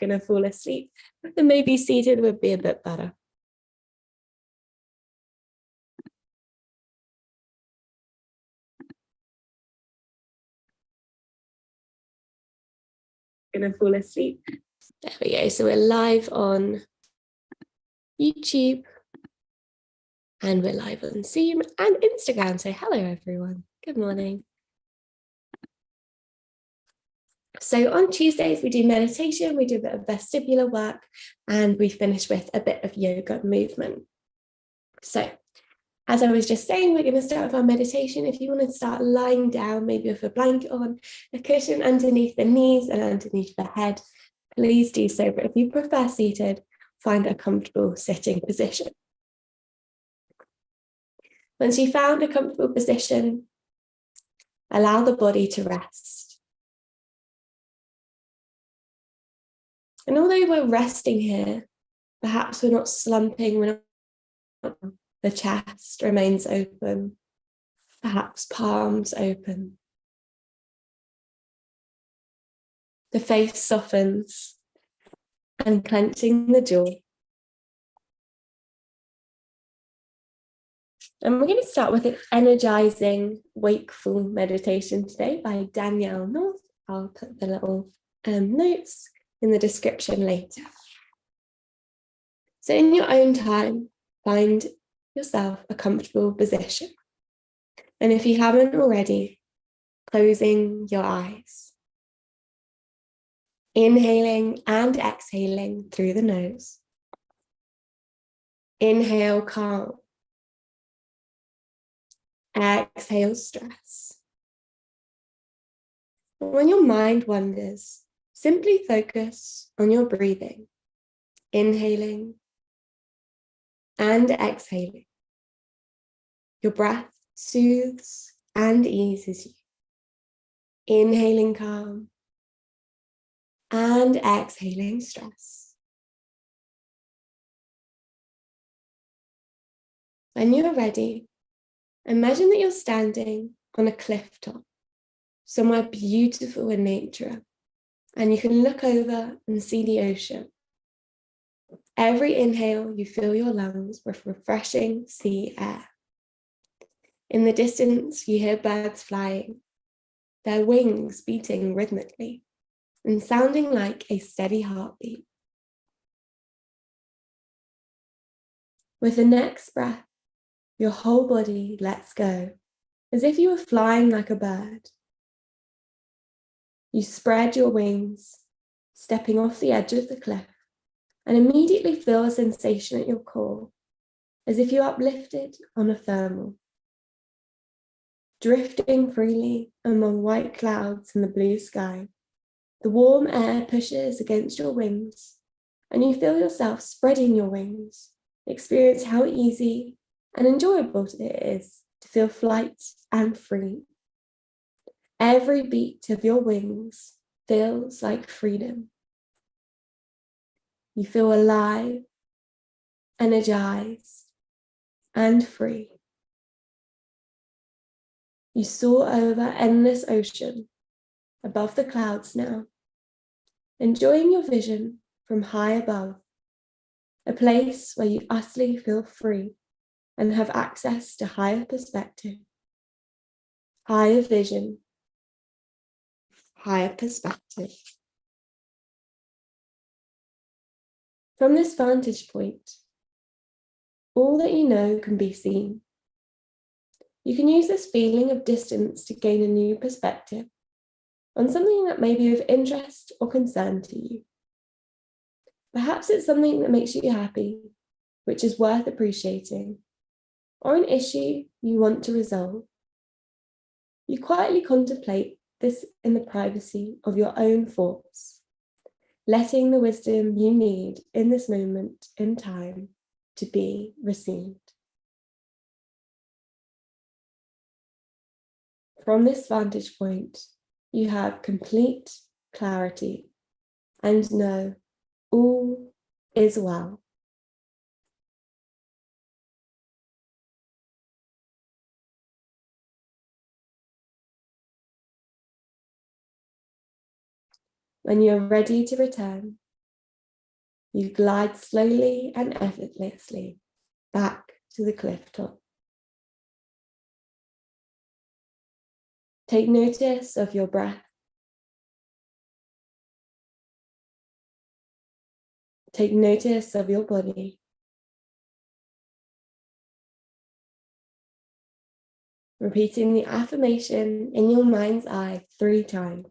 going to fall asleep, then maybe seated would be a bit better. Going to fall asleep. There we go. So we're live on YouTube and we're live on Zoom and Instagram. So hello, everyone. Good morning. So on Tuesdays, we do meditation, we do a bit of vestibular work, and we finish with a bit of yoga movement. So as I was just saying, we're going to start with our meditation. If you want to start lying down, maybe with a blanket on, a cushion underneath the knees and underneath the head, please do so. But if you prefer seated, find a comfortable sitting position. Once you've found a comfortable position, allow the body to rest. And although we're resting here, perhaps we're not slumping, the chest remains open, perhaps palms open. The face softens and clenching the jaw. And we're going to start with an energizing wakeful meditation today by Danielle North. I'll put the little notes in the description later. So in your own time, find yourself a comfortable position. And if you haven't already, closing your eyes. Inhaling and exhaling through the nose. Inhale, calm. Exhale, stress. When your mind wanders, simply focus on your breathing. Inhaling and exhaling. Your breath soothes and eases you. Inhaling calm and exhaling stress. When you're ready, imagine that you're standing on a cliff top, somewhere beautiful in nature, and you can look over and see the ocean. Every inhale, you fill your lungs with refreshing sea air. In the distance, you hear birds flying, their wings beating rhythmically and sounding like a steady heartbeat. With the next breath, your whole body lets go, as if you were flying like a bird. You spread your wings, stepping off the edge of the cliff, and immediately feel a sensation at your core, as if you uplifted on a thermal. Drifting freely among white clouds in the blue sky, the warm air pushes against your wings, and you feel yourself spreading your wings. Experience how easy and enjoyable it is to feel light and free. Every beat of your wings feels like freedom. You feel alive, energized, and free. You soar over endless ocean, above the clouds now, enjoying your vision from high above, a place where you utterly feel free and have access to higher perspective, higher vision, higher perspective. From this vantage point, all that you know can be seen. You can use this feeling of distance to gain a new perspective on something that may be of interest or concern to you. Perhaps it's something that makes you happy, which is worth appreciating, or an issue you want to resolve. You quietly contemplate this in the privacy of your own thoughts, letting the wisdom you need in this moment in time to be received. From this vantage point, you have complete clarity and know all is well. When you're ready to return, You glide slowly and effortlessly back to the cliff top. Take notice of your breath. Take notice of your body. Repeating the affirmation in your mind's eye 3 times.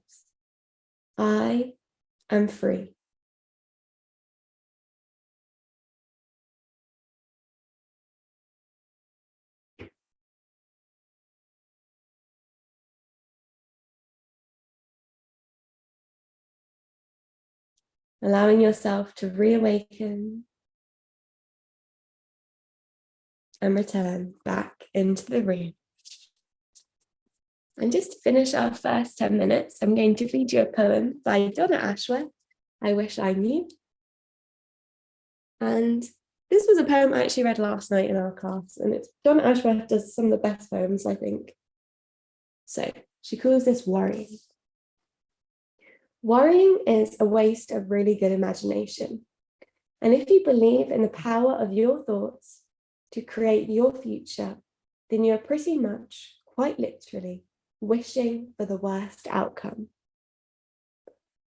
I am free. Allowing yourself to reawaken and return back into the room. And just to finish our first 10 minutes, I'm going to read you a poem by Donna Ashworth, I Wish I Knew. And this was a poem I actually read last night in our class, and Donna Ashworth does some of the best poems, I think. So she calls this Worrying. Worrying is a waste of really good imagination. And if you believe in the power of your thoughts to create your future, then you are pretty much, quite literally, wishing for the worst outcome.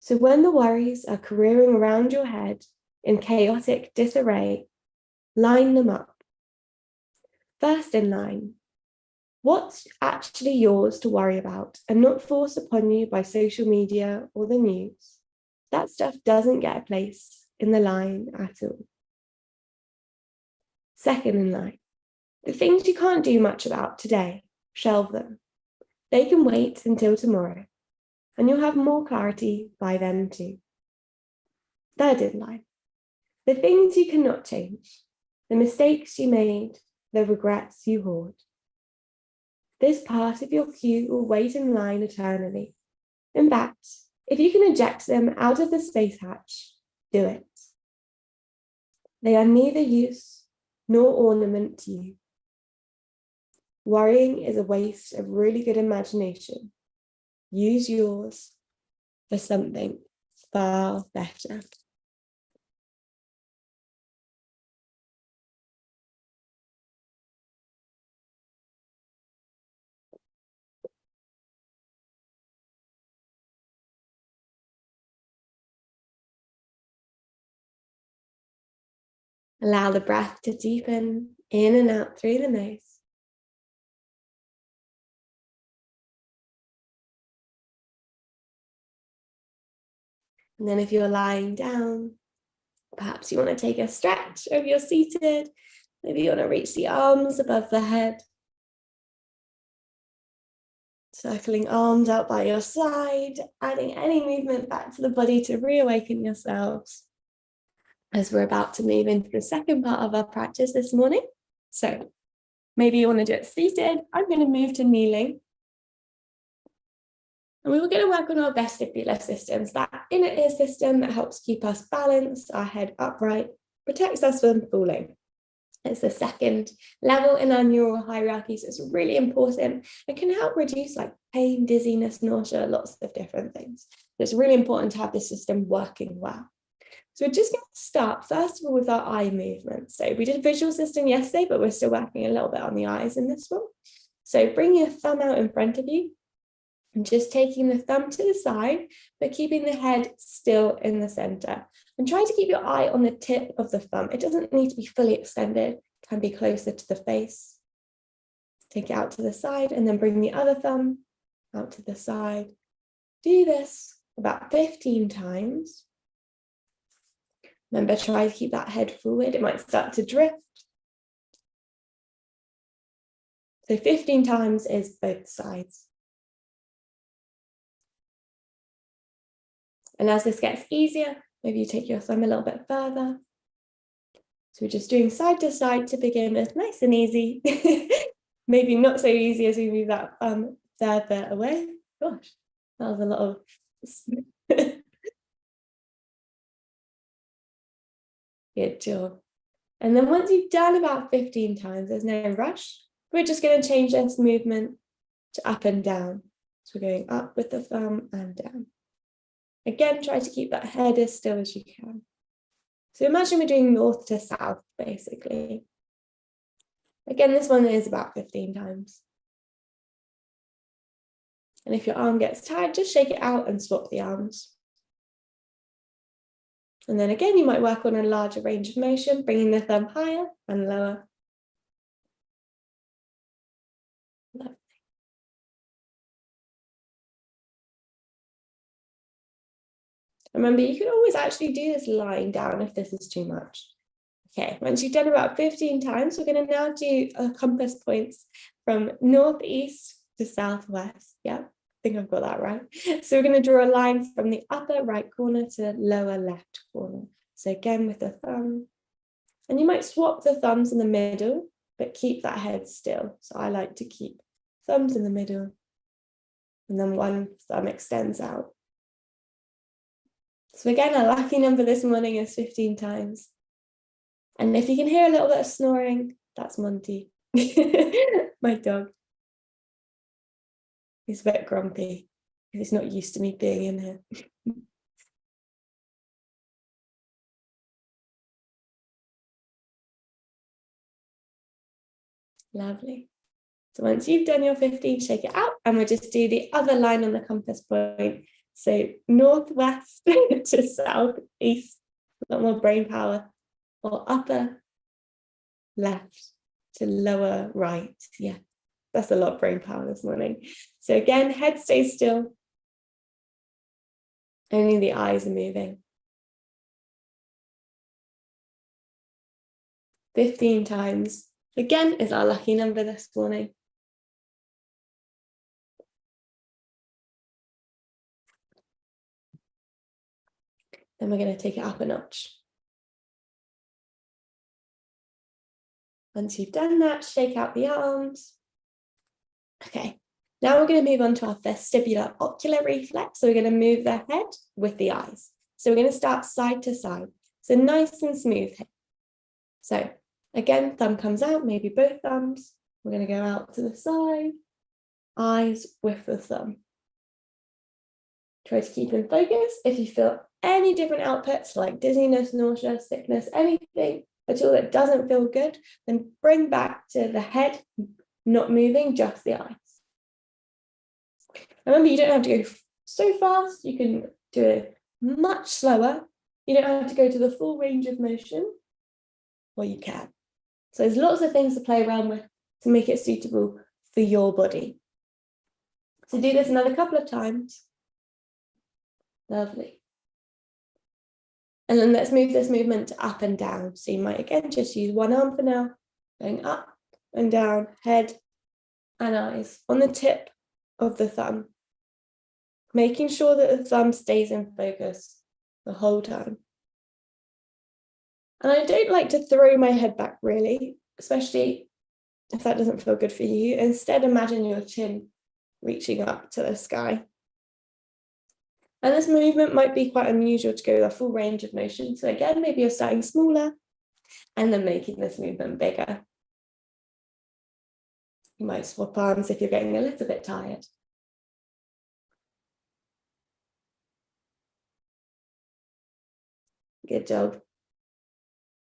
So when the worries are careering around your head in chaotic disarray, line them up. First in line, what's actually yours to worry about and not forced upon you by social media or the news? That stuff doesn't get a place in the line at all. Second in line, the things you can't do much about today, shelve them. They can wait until tomorrow, and you'll have more clarity by then too. Third in line, the things you cannot change, the mistakes you made, the regrets you hoard. This part of your queue will wait in line eternally. In fact, if you can eject them out of the space hatch, do it. They are neither use nor ornament to you. Worrying is a waste of really good imagination. Use yours for something far better. Allow the breath to deepen in and out through the nose. And then if you're lying down, perhaps you want to take a stretch. Or if you're seated, maybe you want to reach the arms above the head. Circling arms out by your side, adding any movement back to the body to reawaken yourselves as we're about to move into the second part of our practice this morning. So maybe you want to do it seated. I'm going to move to kneeling. And we were going to work on our vestibular systems, that inner ear system that helps keep us balanced, our head upright, protects us from falling. It's the second level in our neural hierarchy, so it's really important. It can help reduce like pain, dizziness, nausea, lots of different things. So it's really important to have this system working well. So we're just going to start, first of all, with our eye movement. So we did visual system yesterday, but we're still working a little bit on the eyes in this one. So bring your thumb out in front of you and just taking the thumb to the side, but keeping the head still in the center. And try to keep your eye on the tip of the thumb. It doesn't need to be fully extended, it can be closer to the face. Take it out to the side and then bring the other thumb out to the side. Do this about 15 times. Remember, try to keep that head forward. It might start to drift. So 15 times is both sides. And as this gets easier, maybe you take your thumb a little bit further. So we're just doing side to side to begin with, nice and easy. Maybe not so easy as we move that thumb further away. Gosh, that was a lot of... Good job. And then once you've done about 15 times, there's no rush. We're just going to change this movement to up and down. So we're going up with the thumb and down. Again, try to keep that head as still as you can. So imagine we're doing north to south, basically. Again, this one is about 15 times. And if your arm gets tired, just shake it out and swap the arms. And then again, you might work on a larger range of motion, bringing the thumb higher and lower. Lovely. Remember, you can always actually do this lying down if this is too much. Okay, once you've done about 15 times, we're going to now do compass points from northeast to southwest. Yeah, I think I've got that right. So we're going to draw a line from the upper right corner to lower left corner. So again, with the thumb. And you might swap the thumbs in the middle, but keep that head still. So I like to keep thumbs in the middle, and then one thumb extends out. So again, our lucky number this morning is 15 times. And if you can hear a little bit of snoring, that's Monty, my dog. He's a bit grumpy because he's not used to me being in here. Lovely. So once you've done your 15, shake it out, and we'll just do the other line on the compass point. So northwest to southeast, a lot more brain power, or upper left to lower right. Yeah, that's a lot of brain power this morning. So again, head stays still. Only the eyes are moving. 15 times. Again, is our lucky number this morning. Then we're going to take it up a notch. Once you've done that, shake out the arms. Okay, now we're going to move on to our vestibular ocular reflex. So we're going to move the head with the eyes. So we're going to start side to side. So nice and smooth here. So again, thumb comes out, maybe both thumbs. We're going to go out to the side, eyes with the thumb. Try to keep in focus. If you feel any different outputs like dizziness, nausea, sickness, anything at all that doesn't feel good, then bring back to the head, not moving, just the eyes. Remember, you don't have to go so fast. You can do it much slower. You don't have to go to the full range of motion, or you can. So there's lots of things to play around with to make it suitable for your body. So do this another couple of times. Lovely. And then let's move this movement to up and down. So you might again just use one arm for now, going up and down, head and eyes on the tip of the thumb, making sure that the thumb stays in focus the whole time. And I don't like to throw my head back really, especially if that doesn't feel good for you. Instead, imagine your chin reaching up to the sky. And this movement might be quite unusual to go the full range of motion. So again, maybe you're starting smaller and then making this movement bigger. You might swap arms if you're getting a little bit tired. Good job.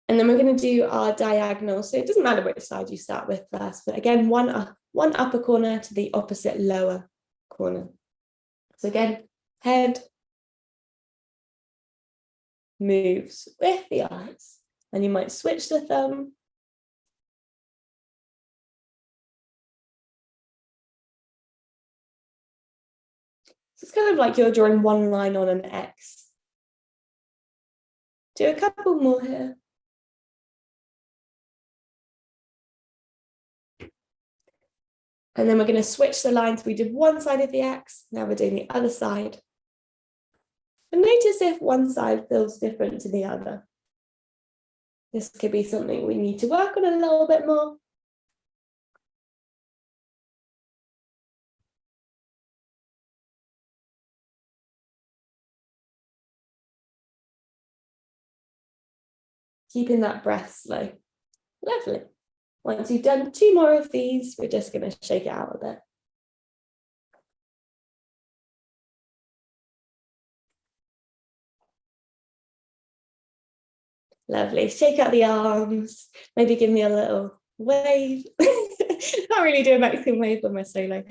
And then we're going to do our diagonal. So it doesn't matter which side you start with first, but again, one upper corner to the opposite lower corner. So again, head moves with the eyes, and you might switch the thumb. So it's kind of like you're drawing one line on an X. Do a couple more here. And then we're going to switch the lines. We did one side of the X, now we're doing the other side. And notice if one side feels different to the other. This could be something we need to work on a little bit more. Keeping that breath slow. Lovely. Once you've done 2 more of these, we're just going to shake it out a bit. Lovely. Shake out the arms. Maybe give me a little wave. Can't really do a maximum wave on my solo.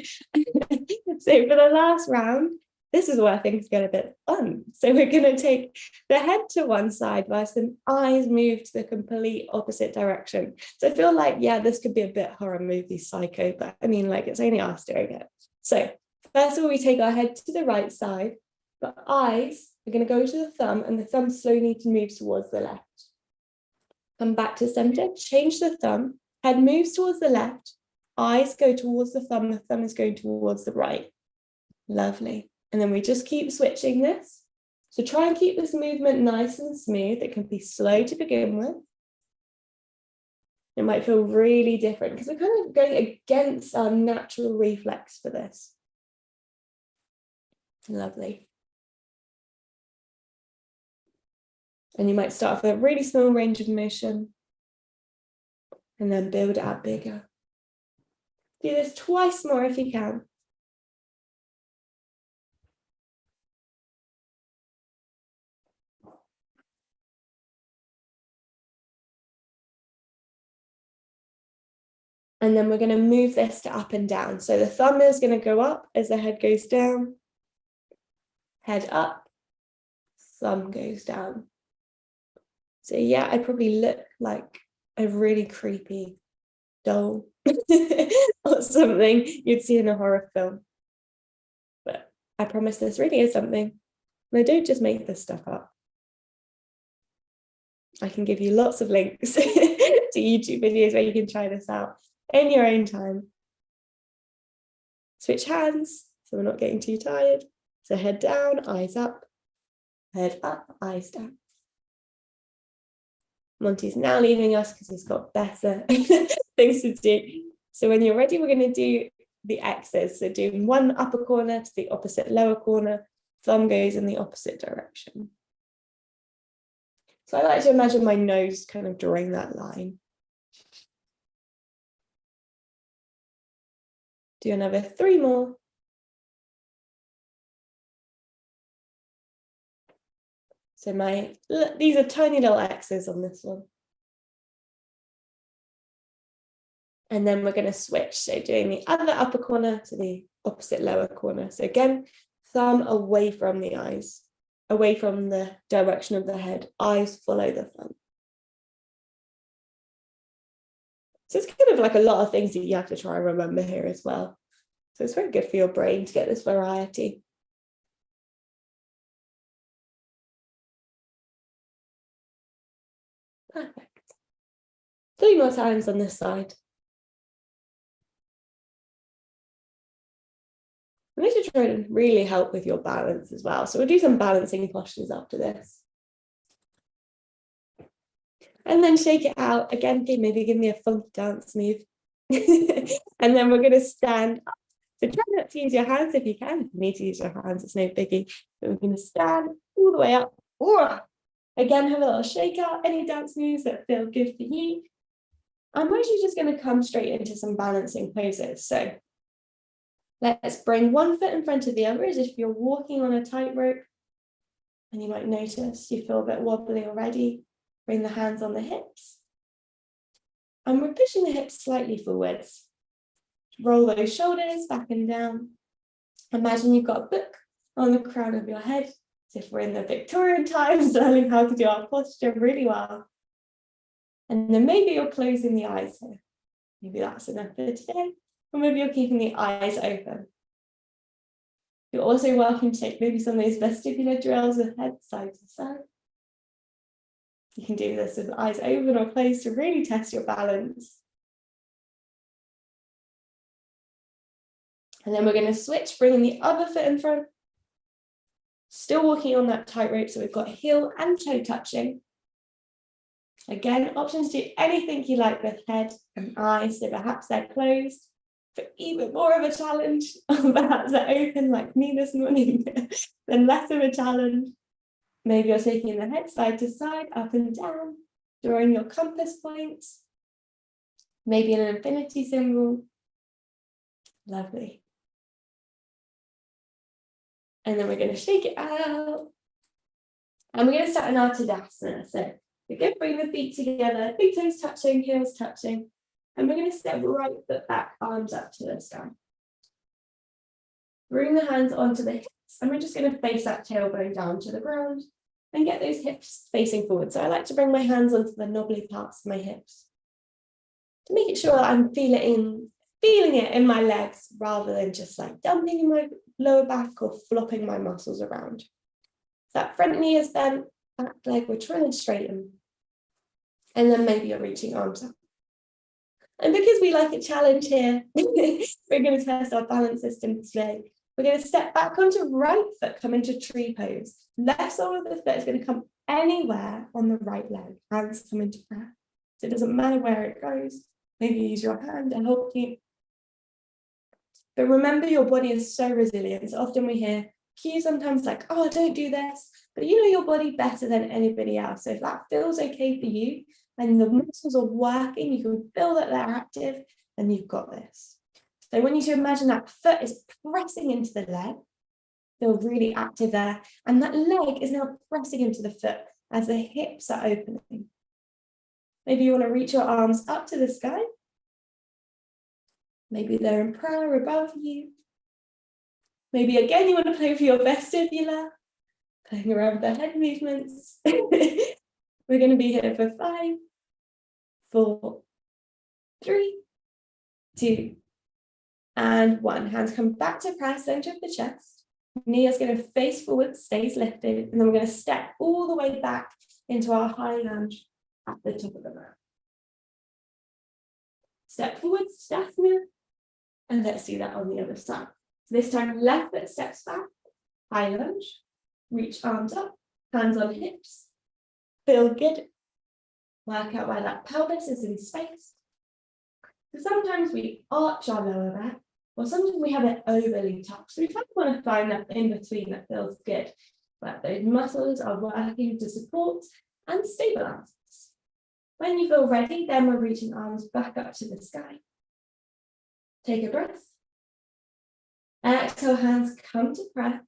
So for the last round, this is where things get a bit fun. So we're going to take the head to one side whilst the eyes move to the complete opposite direction. So I feel like, yeah, this could be a bit horror movie psycho, but I mean, like, it's only us doing it. So first of all, we take our head to the right side, but eyes are going to go to the thumb, and the thumb slowly moves towards the left. Come back to center, change the thumb, head moves towards the left, eyes go towards the thumb is going towards the right. Lovely. And then we just keep switching this. So try and keep this movement nice and smooth. It can be slow to begin with. It might feel really different because we're kind of going against our natural reflex for this. Lovely. And you might start with a really small range of motion and then build it up bigger. Do this twice more if you can. And then we're going to move this to up and down. So the thumb is going to go up as the head goes down. Head up, thumb goes down. So yeah, I probably look like a really creepy doll or something you'd see in a horror film. But I promise this really is something. And I don't just make this stuff up. I can give you lots of links to YouTube videos where you can try this out in your own time. Switch hands so we're not getting too tired. So head down, eyes up, head up, eyes down. Monty's now leaving us because he's got better things to do. So when you're ready, we're going to do the X's. So doing one upper corner to the opposite lower corner, thumb goes in the opposite direction. So I like to imagine my nose kind of drawing that line. Do another 3 more. So these are tiny little X's on this one. And then we're going to switch. So doing the other upper corner to the opposite lower corner. So again, thumb away from the eyes, away from the direction of the head. Eyes follow the thumb. So it's kind of like a lot of things that you have to try and remember here as well. So it's very good for your brain to get this variety. Perfect. 3 more times on this side. And this should try to really help with your balance as well. So we'll do some balancing postures after this. And then shake it out. Again, maybe give me a funky dance move. And then we're going to stand up. So try not to use your hands if you can. If you need to use your hands, it's no biggie. But we're going to stand all the way up. Again, have a little shake out. Any dance moves that feel good for you. I'm actually just going to come straight into some balancing poses. So let's bring one foot in front of the other as if you're walking on a tightrope. And you might notice you feel a bit wobbly already. Bring the hands on the hips. And we're pushing the hips slightly forwards. Roll those shoulders back and down. Imagine you've got a book on the crown of your head, as if we're in the Victorian times, learning how to do our posture really well. And then maybe you're closing the eyes here. Maybe that's enough for today. Or maybe you're keeping the eyes open. You're also welcome to take maybe some of those vestibular drills with head side to side. You can do this with eyes open or closed to really test your balance. And then we're going to switch, bringing the other foot in front. Still walking on that tightrope, so we've got heel and toe touching. Again, options to do anything you like with head and eyes, so perhaps they're closed for even more of a challenge, or perhaps they're open like me this morning, then less of a challenge. Maybe you're taking the head side to side, up and down, drawing your compass points. Maybe an infinity symbol. Lovely. And then we're going to shake it out. And we're going to start an Tadasana. So Again, bring the feet together, big toes touching, heels touching. And we're going to step right foot back, arms up to the sky. Bring the hands onto the hips, and we're just going to face that tailbone down to the ground and get those hips facing forward. So I like to bring my hands onto the knobbly parts of my hips to make sure I'm feeling it in my legs rather than just like dumping in my lower back or flopping my muscles around. That front knee is bent, back leg we're trying to straighten. And then maybe you're reaching arms up. And because we like a challenge here, we're going to test our balance system today. We're going to step back onto right foot, come into tree pose. Left sole of the foot is going to come anywhere on the right leg. Hands come into prayer. So it doesn't matter where it goes. Maybe use your hand to help you. But remember, your body is so resilient. So often we hear cues sometimes like, oh, don't do this. But you know your body better than anybody else. So if that feels okay for you and the muscles are working, you can feel that they're active, and you've got this. So I want you to imagine that foot is pressing into the leg. Feel really active there. And that leg is now pressing into the foot as the hips are opening. Maybe you want to reach your arms up to the sky. Maybe they're in prayer above you. Maybe again you want to play for your vestibular, playing around with the head movements. We're going to be here for 5, 4, 3, 2, and 1. Hands come back to prayer, center of the chest. Knee is going to face forward, stays lifted, and then we're going to step all the way back into our high lunge at the top of the mat. Step forward, Sthasana, and let's do that on the other side. So this time, left foot steps back, high lunge, reach arms up, hands on hips, feel good. Work out where that pelvis is in space. So sometimes we arch our lower back, or sometimes we have it overly tucked. So we kind of want to find that in between that feels good, where those muscles are working to support and stabilize. When you feel ready, then we're reaching arms back up to the sky. Take a breath. Exhale, hands come to prayer.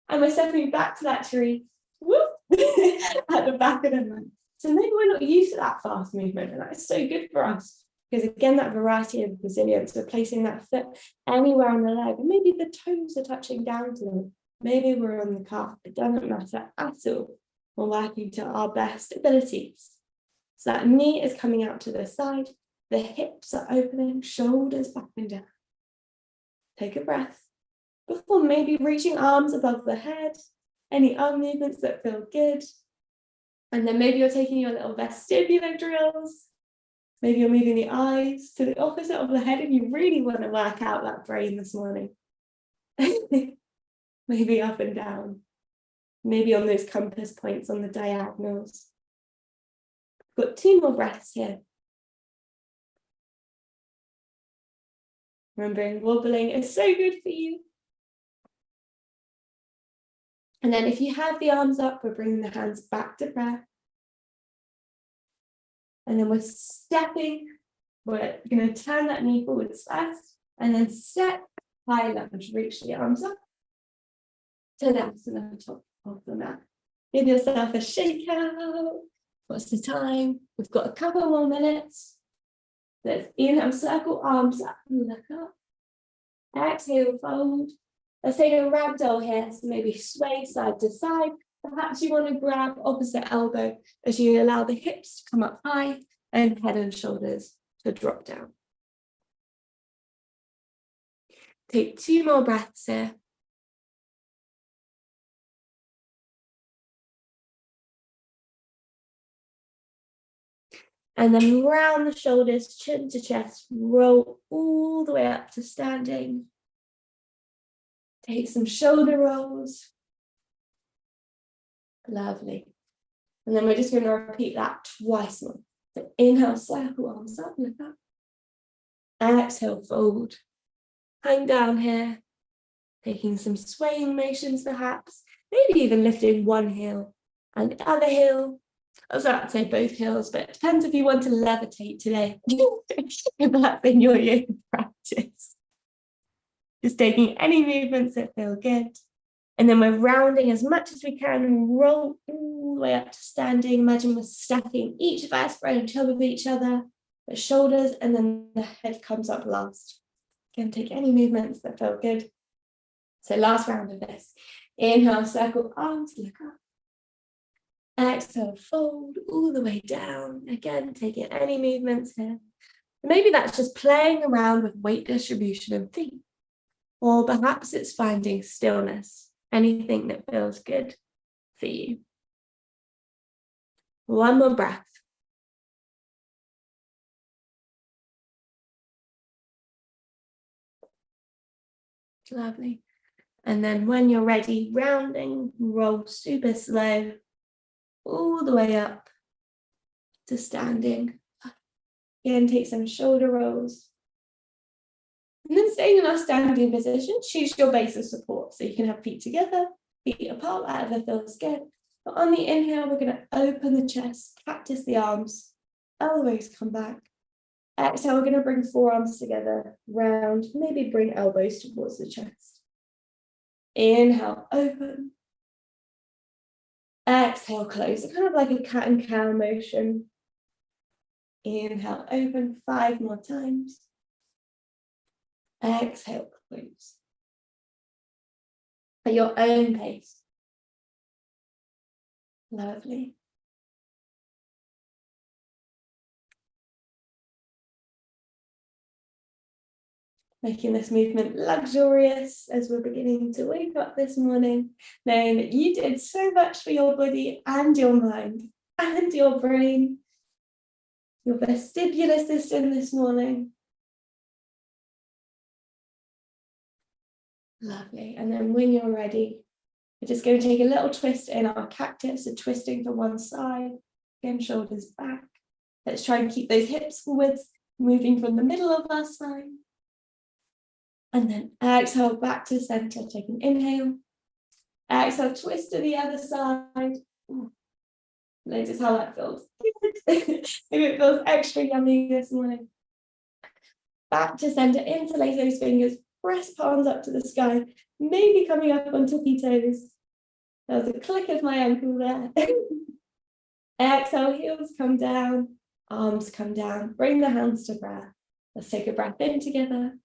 And we're stepping back to that tree, whoop, at the back of the mat. So maybe we're not used to that fast movement, and that is so good for us. Because again, that variety of resilience, we're placing that foot anywhere on the leg, and maybe the toes are touching down to them. Maybe we're on the calf. It doesn't matter at all. We're working to our best abilities. So that knee is coming out to the side, the hips are opening, shoulders back and down. Take a breath before maybe reaching arms above the head, any arm movements that feel good. And then maybe you're taking your little vestibular drills. Maybe you're moving the eyes to the opposite of the head if you really want to work out that brain this morning. Maybe up and down. Maybe on those compass points on the diagonals. Got 2 more breaths here. Remembering wobbling is so good for you. And then if you have the arms up, we're bringing the hands back to prayer. And then we're stepping. We're going to turn that knee forwards first, and then step, high lunge, reach the arms up to the top of the mat. Give yourself a shake out. What's the time? We've got a couple more minutes. Let's inhale, circle arms up and look up. Exhale, fold. Let's take a ragdoll here. So maybe sway side to side. Perhaps you want to grab opposite elbow as you allow the hips to come up high and head and shoulders to drop down. Take 2 more breaths here. And then round the shoulders, chin to chest, roll all the way up to standing. Take some shoulder rolls. Lovely. And then we're just going to repeat that twice more. So inhale, circle arms up, look up. Exhale, fold. Hang down here. Taking some swaying motions perhaps. Maybe even lifting one heel and the other heel. I was about to say both heels, but it depends if you want to levitate today. If that's in your yoga practice. Just taking any movements that feel good. And then we're rounding as much as we can and roll all the way up to standing. Imagine we're stacking each vertebrae on top of each other, the shoulders, and then the head comes up last. Again, take any movements that feel good. So last round of this. Inhale, circle arms, look up. Exhale, fold all the way down. Again, taking any movements here. Maybe that's just playing around with weight distribution of feet. Or perhaps it's finding stillness, anything that feels good for you. One more breath. Lovely. And then when you're ready, rounding, roll super slow, all the way up to standing. Again, take some shoulder rolls. And then staying in our standing position, choose your base of support. So you can have feet together, feet apart, whatever feels good. But on the inhale, we're going to open the chest, cactus the arms, elbows come back. Exhale, we're going to bring forearms together, round, maybe bring elbows towards the chest. Inhale, open. Exhale, close. So kind of like a cat and cow motion. Inhale, open 5 more times. Exhale, close. At your own pace. Lovely. Making this movement luxurious as we're beginning to wake up this morning, knowing that you did so much for your body and your mind and your brain, your vestibular system this morning. Lovely. And then when you're ready, we're just going to take a little twist in our cactus, so twisting to one side, again, shoulders back. Let's try and keep those hips forwards, moving from the middle of our spine. And then exhale back to center, take an inhale. Exhale, twist to the other side. Notice how that feels. Maybe it feels extra yummy this morning. Back to center, interlace those fingers, press palms up to the sky, maybe coming up on tippy toes. There was a click of my ankle there. Exhale, heels come down, arms come down, bring the hands to breath. Let's take a breath in together.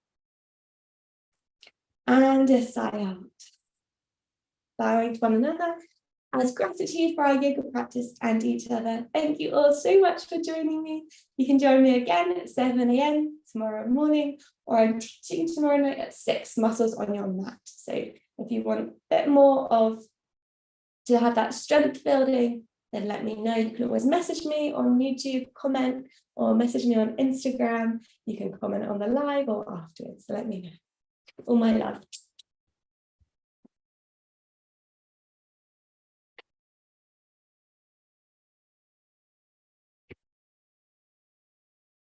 And a sigh out. Bowing to one another as gratitude for our yoga practice and each other. Thank you all so much for joining me. You can join me again at 7 a.m. tomorrow morning, or I'm teaching tomorrow night at 6, muscles on your mat. So if you want a bit more to have that strength building, then let me know. You can always message me on YouTube, comment, or message me on Instagram. You can comment on the live or afterwards, so let me know. All my love.